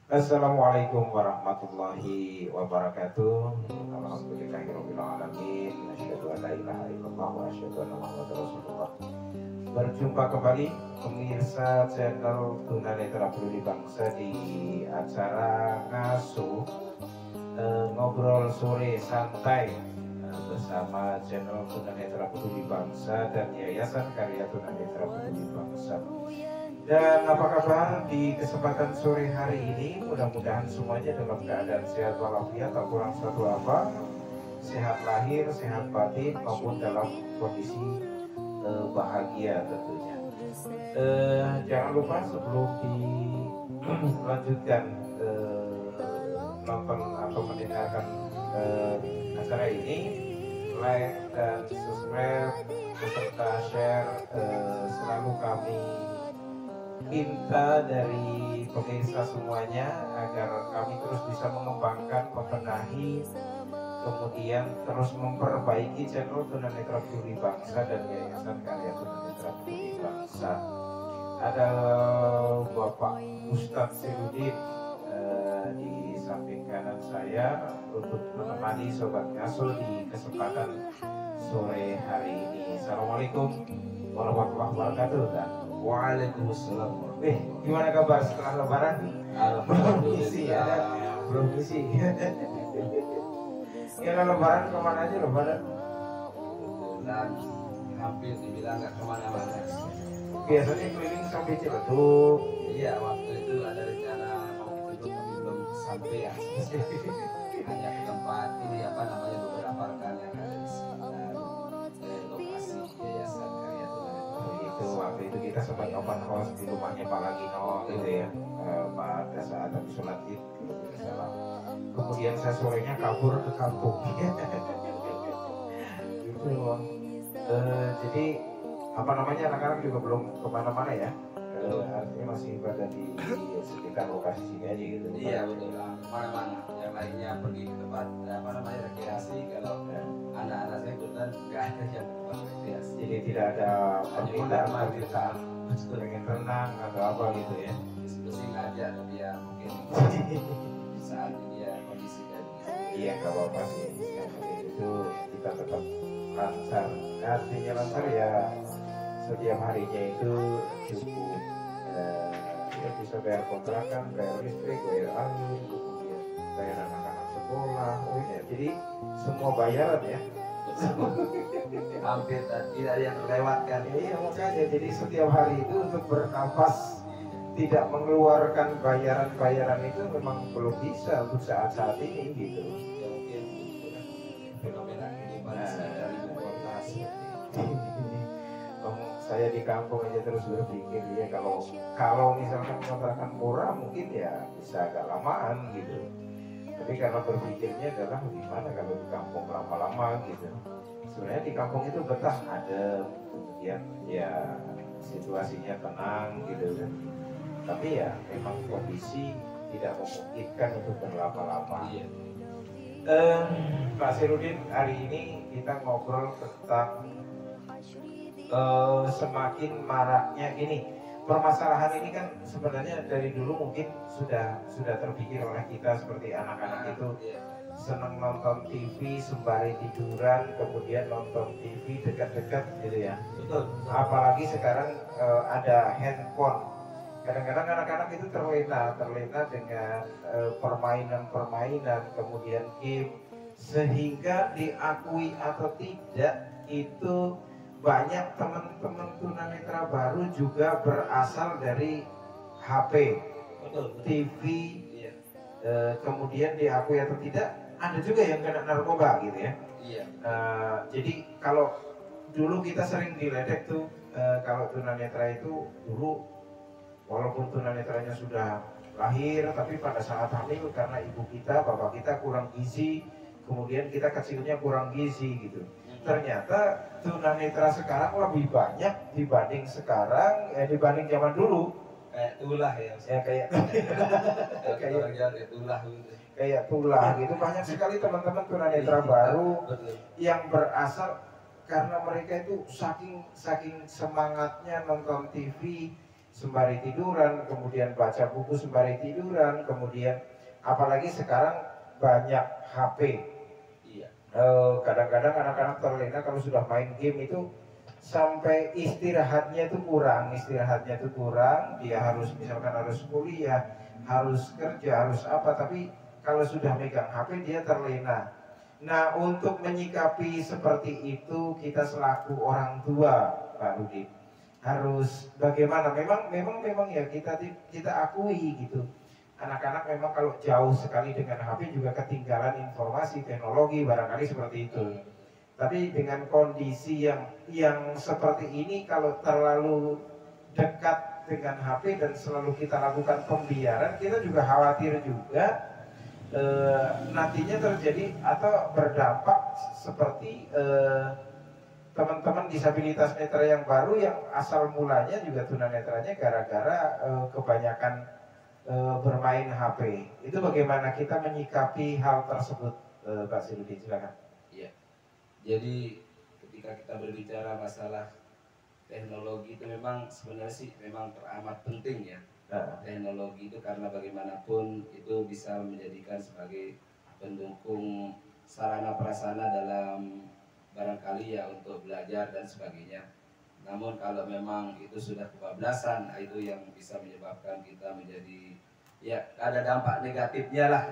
Assalamualaikum warahmatullahi wabarakatuh. Alhamdulillahirabbil alamin. Asyhadu an la ilaha illallah wa asyhadu anna Muhammadar Rasulullah. Berjumpa kembali pemirsa channel Tunanetra Peduli Bangsa di acara ngasuh ngobrol sore santai bersama channel Tunanetra Peduli Bangsa dan Yayasan Karya Tunanetra Peduli Bangsa. Dan apa kabar di kesempatan sore hari ini? Mudah-mudahan semuanya dalam keadaan sehat walafiat, tak kurang suatu apa, sehat lahir, sehat batin maupun dalam kondisi bahagia tentunya. Jangan lupa sebelum dilanjutkan nonton atau mendengarkan acara ini, like dan subscribe beserta share selalu kami minta dari pemirsa semuanya agar kami terus bisa mengembangkan, membenahi, kemudian terus memperbaiki channel Tunanetra Peduli Bangsa dan Yayasan Karya Tunanetra Peduli Bangsa. Ada Bapak Ustadz Sirudin di samping kanan saya untuk menemani Sobat Ngasuh di kesempatan sore hari ini. Assalamualaikum warahmatullahi wabarakatuh. Dan Waalaikumsalam. Gimana kabar setelah Lebaran? Belum isi ya, belum isi. Kira Lebaran kemana aja Lebaran? Dan hampir dibilang nggak kemana-mana. Biasanya keliling sampai Ciledug. Iya, waktu itu ada rencana mau ke Ciledug tapi belum sampai ya. Hanya ke tempat ini apa namanya beberapa rekan yang ada di sekitar lokasi Yayasan Karya Tunanetra. Itu waktu itu kita sempat open house di rumahnya Pak Lagino gitu ya, pada saat habis sholat id kalau tidak salah. Kemudian saya sorenya kabur ke kampung. Gitu loh. Jadi apa namanya, anak-anak juga belum kemana-mana ya. Artinya masih berada di sekitar lokasi sini aja gitu. Iya betul, mana-mana. Yang lainnya pergi ke tempat apa namanya rekreasi. Kalau anak-anak saya kebetulan nggak ada yang tempat rekreasi. Jadi tidak ada permintaan pengen renang atau apa gitu ya. Diskusi aja tapi ya mungkin saat ini ya kondisi kayak gini. Iya, nggak apa-apa sih. Yang penting itu kita tetap lancar. Artinya lancar ya, setiap harinya itu cukup. Ya bisa bayar kontrakan, bayar listrik, bayar angin, kemudian bayar anak-anak sekolah. Oh ya, jadi semua bayaran ya. Hampir tidak ada yang terlewatkan. Iya makanya, jadi setiap hari itu untuk bernafas tidak mengeluarkan bayaran-bayaran itu memang belum bisa untuk saat-saat ini gitu. Ya mungkin fenomena kehidupan sekitar ibu kota seperti itu. Saya di kampung aja terus berpikir ya, kalau misalkan kontrakan murah mungkin ya bisa agak lamaan gitu. Tapi karena berpikirnya adalah gimana kalau di kampung lama-lama gitu. Sebenarnya di kampung itu betah, ada kemudian ya situasinya tenang gitu kan. Tapi ya memang kondisi tidak memungkinkan untuk berlama-lama. Iya. Pak Sirudin, hari ini kita ngobrol tentang semakin maraknya ini permasalahan ini kan sebenarnya dari dulu mungkin sudah terpikir oleh kita seperti anak-anak itu senang nonton TV sembari tiduran, kemudian nonton TV dekat-dekat gitu ya. Betul. Apalagi sekarang ada handphone. Kadang-kadang anak-anak itu terlena dengan permainan-permainan, kemudian game, sehingga diakui atau tidak itu banyak teman-teman tunanetra baru juga berasal dari HP, Betul. TV, Iya. kemudian diakui atau tidak ada juga yang kena narkoba gitu ya. Iya. Jadi kalau dulu kita sering diledek tuh, kalau tunanetra itu dulu walaupun tunanetranya sudah lahir, tapi pada saat hamil karena ibu kita, bapak kita kurang gizi, kemudian kita kecilnya kurang gizi gitu. Ternyata tunanetra sekarang lebih banyak dibanding dibanding zaman dulu. Kayak tulah ya. Ya kayak Orang jalan kayak tulah gitu. kayak tulah gitu. Banyak sekali teman-teman tunanetra baru Betul. yang berasal karena mereka itu saking semangatnya nonton TV, sembari tiduran, kemudian baca buku sembari tiduran, kemudian apalagi sekarang banyak HP. Iya. Kadang-kadang anak-anak terlena kalau sudah main game itu sampai istirahatnya itu kurang, dia harus misalkan harus kuliah, harus kerja, harus apa, tapi kalau sudah megang HP dia terlena. Nah, untuk menyikapi seperti itu kita selaku orang tua, Pak Rudi, harus bagaimana? Memang ya kita akui gitu. Anak-anak memang kalau jauh sekali dengan HP juga ketinggalan informasi teknologi barangkali seperti itu. Tapi dengan kondisi yang seperti ini, kalau terlalu dekat dengan HP dan selalu kita lakukan pembiaran, kita juga khawatir juga nantinya terjadi atau berdampak seperti teman-teman disabilitas netra yang baru yang asal mulanya juga tunanetranya gara-gara kebanyakan bermain HP. Itu bagaimana kita menyikapi hal tersebut, Pak Sirudi, silakan. Iya. Jadi ketika kita berbicara masalah teknologi itu memang sebenarnya sih memang teramat penting ya. Teknologi itu karena bagaimanapun itu bisa menjadikan sebagai pendukung sarana prasarana dalam barangkali ya untuk belajar dan sebagainya. Namun kalau memang itu sudah kebablasan, itu yang bisa menyebabkan kita menjadi ya ada dampak negatifnya lah.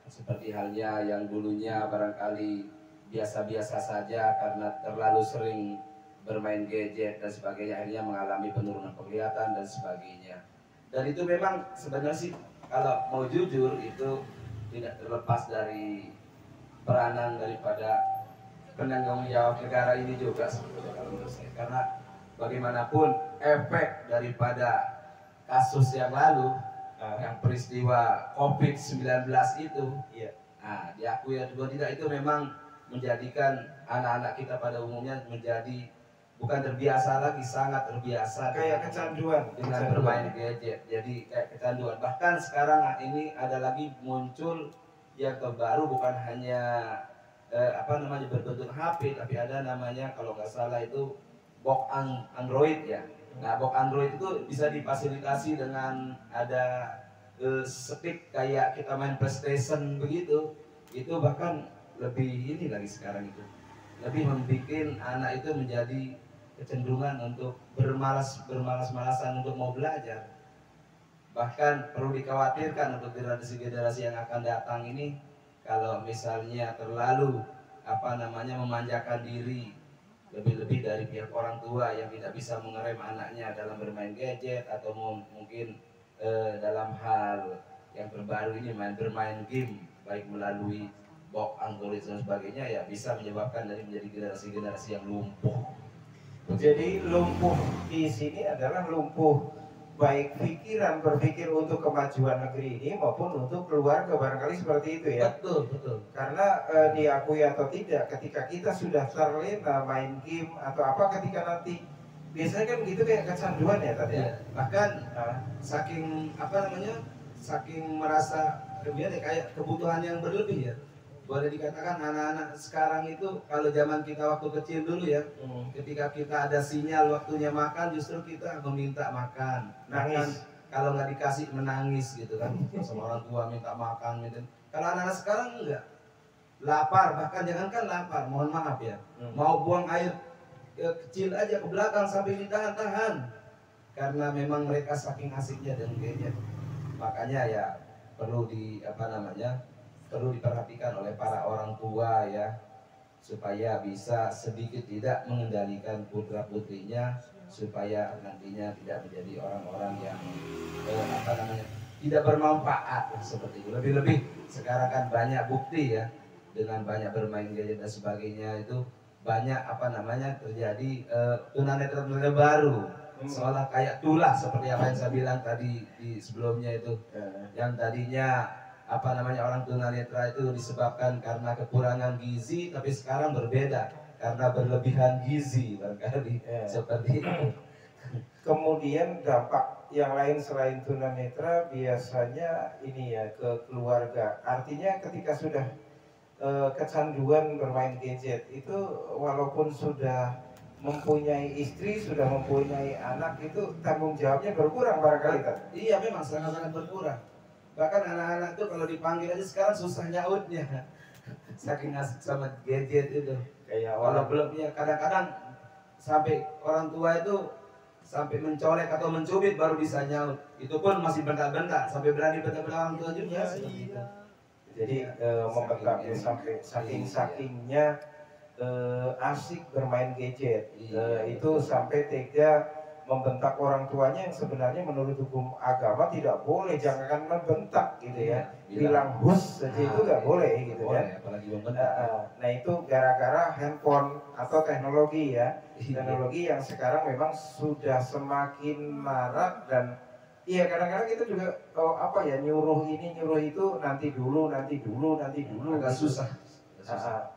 Seperti halnya yang dulunya barangkali biasa-biasa saja karena terlalu sering bermain gadget dan sebagainya, akhirnya mengalami penurunan penglihatan dan sebagainya. Dan itu memang sebenarnya sih kalau mau jujur itu tidak terlepas dari peranan daripada penanggung jawab negara ini juga sebetulnya kalau menurut saya. Karena bagaimanapun efek daripada kasus yang lalu, yang peristiwa COVID-19 itu, nah, diakui atau tidak itu memang menjadikan anak-anak kita pada umumnya menjadi bukan terbiasa lagi, sangat terbiasa kayak kecanduan dengan bermain gadget. Jadi kayak kecanduan. Bahkan sekarang ini ada lagi muncul yang terbaru, bukan hanya berbentuk HP, tapi ada namanya kalau nggak salah itu box Android ya. Nah, box Android itu bisa difasilitasi dengan ada stick kayak kita main PlayStation begitu. Itu bahkan lebih ini lagi sekarang itu lebih membuat anak itu menjadi kecenderungan untuk bermalas-malasan untuk mau belajar. Bahkan perlu dikhawatirkan untuk generasi-generasi yang akan datang ini, kalau misalnya terlalu memanjakan diri lebih-lebih dari pihak orang tua yang tidak bisa mengerem anaknya dalam bermain gadget atau mungkin dalam hal yang terbaru ini bermain game baik melalui box Android dan sebagainya, ya bisa menyebabkan menjadi generasi-generasi yang lumpuh. Jadi lumpuh di sini adalah lumpuh baik pikiran berpikir untuk kemajuan negeri ini maupun untuk keluarga, barangkali seperti itu ya. Betul. Karena diakui atau tidak, ketika kita sudah terlena main game atau apa, ketika nanti biasanya kan begitu kayak kecanduan ya tadi. Ya, bahkan saking saking merasa kayak kebutuhan yang berlebih ya. Boleh dikatakan anak-anak sekarang itu kalau zaman kita waktu kecil dulu ya, ketika kita ada sinyal waktunya makan justru kita meminta makan, nangis. Kalau nggak dikasih menangis gitu kan, sama orang tua minta makan gitu. Kalau anak-anak sekarang enggak, lapar, bahkan jangankan lapar, mohon maaf ya, mau buang air kecil aja ke belakang sampai ditahan-tahan, karena memang mereka saking asiknya dengan gadget. Makanya ya perlu perlu diperhatikan oleh para orang tua ya, supaya bisa sedikit tidak mengendalikan putra putrinya, supaya nantinya tidak menjadi orang-orang yang tidak bermanfaat seperti itu. Lebih-lebih sekarang kan banyak bukti ya, dengan banyak bermain gadget dan sebagainya itu banyak terjadi tunanetra baru, seolah kayak tulah seperti apa yang saya bilang tadi di sebelumnya itu, yang tadinya orang tunanetra itu disebabkan karena kekurangan gizi, tapi sekarang berbeda karena berlebihan gizi barangkali seperti itu. Kemudian dampak yang lain selain tunanetra biasanya ini ya ke keluarga. Artinya ketika sudah kecanduan bermain gadget itu walaupun sudah mempunyai istri, sudah mempunyai anak, itu tanggung jawabnya berkurang barangkali kan? Iya, memang sangat-sangat berkurang. Bahkan anak-anak itu kalau dipanggil aja sekarang susah nyautnya. Saking asik sama gadget itu. Kayak Kalau orang belum ya kadang-kadang sampai orang tua itu sampai mencolek atau mencubit baru bisa nyaut. Itu pun masih bentak-bentak sampai berani bentak-bentak orang tua juga seperti itu. jadi membentaknya sampai saking-sakingnya asik bermain gadget. Itu sampai tega membentak orang tuanya yang sebenarnya menurut hukum agama tidak boleh, jangankan membentak gitu ya, bilang hus saja itu nggak boleh gitu ya. Apalagi membentak. Nah itu gara-gara handphone atau teknologi ya, teknologi yang sekarang memang sudah semakin marak. Dan iya, kadang-kadang kita juga apa ya, nyuruh ini nyuruh itu, nanti dulu Agak gitu. susah.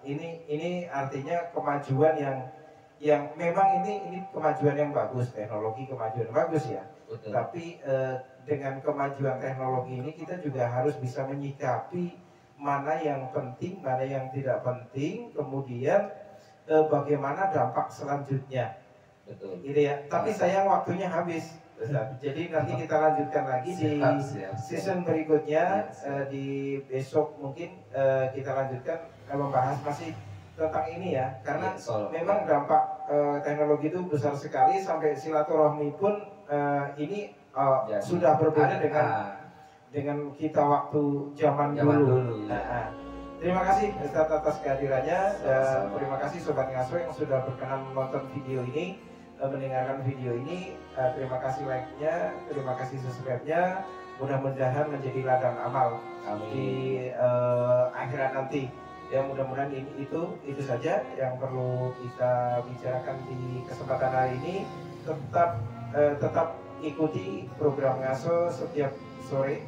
Ini artinya kemajuan yang memang ini kemajuan yang bagus, teknologi kemajuan bagus ya. Betul. Tapi dengan kemajuan teknologi ini kita juga harus bisa menyikapi mana yang penting, mana yang tidak penting, kemudian bagaimana dampak selanjutnya. Betul. Gitu ya. Tapi sayang waktunya habis. Jadi nanti kita lanjutkan lagi di season berikutnya, di besok mungkin kita lanjutkan membahas masih tentang ini ya, karena memang dampak teknologi itu besar sekali sampai silaturahmi pun ini sudah berbeda dengan kita waktu zaman dulu. Terima kasih Ustadz atas kehadirannya, dan terima kasih Sobat Ngaso yang sudah berkenan menonton video ini, mendengarkan video ini. Terima kasih like-nya, terima kasih subscribe-nya. Mudah-mudahan menjadi ladang amal di akhirat nanti. Ya, mudah-mudahan itu saja yang perlu kita bicarakan di kesempatan hari ini. Tetap ikuti program Ngaso setiap sore.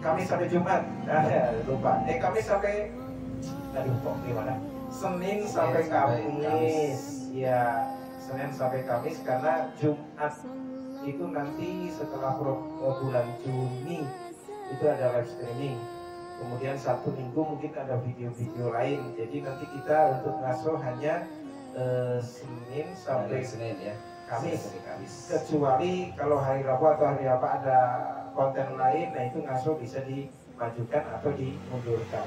Kamis sampai Jumat. Lupa. Kamis sampai gimana? Senin sampai Kamis. Ya, Senin sampai Kamis, karena Jumat itu nanti setelah bulan Juni itu ada live streaming. Kemudian Sabtu Minggu mungkin ada video-video lain. Jadi nanti kita untuk Ngaso hanya Senin sampai Kamis. Kecuali kalau hari Rabu atau hari apa ada konten lain, nah itu Ngaso bisa dimajukan atau dimundurkan.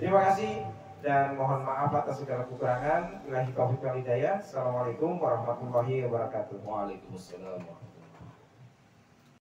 Terima kasih dan mohon maaf atas segala kekurangan. Billahi taufiq wal hidayah. Assalamualaikum warahmatullahi wabarakatuh. Waalaikumsalam.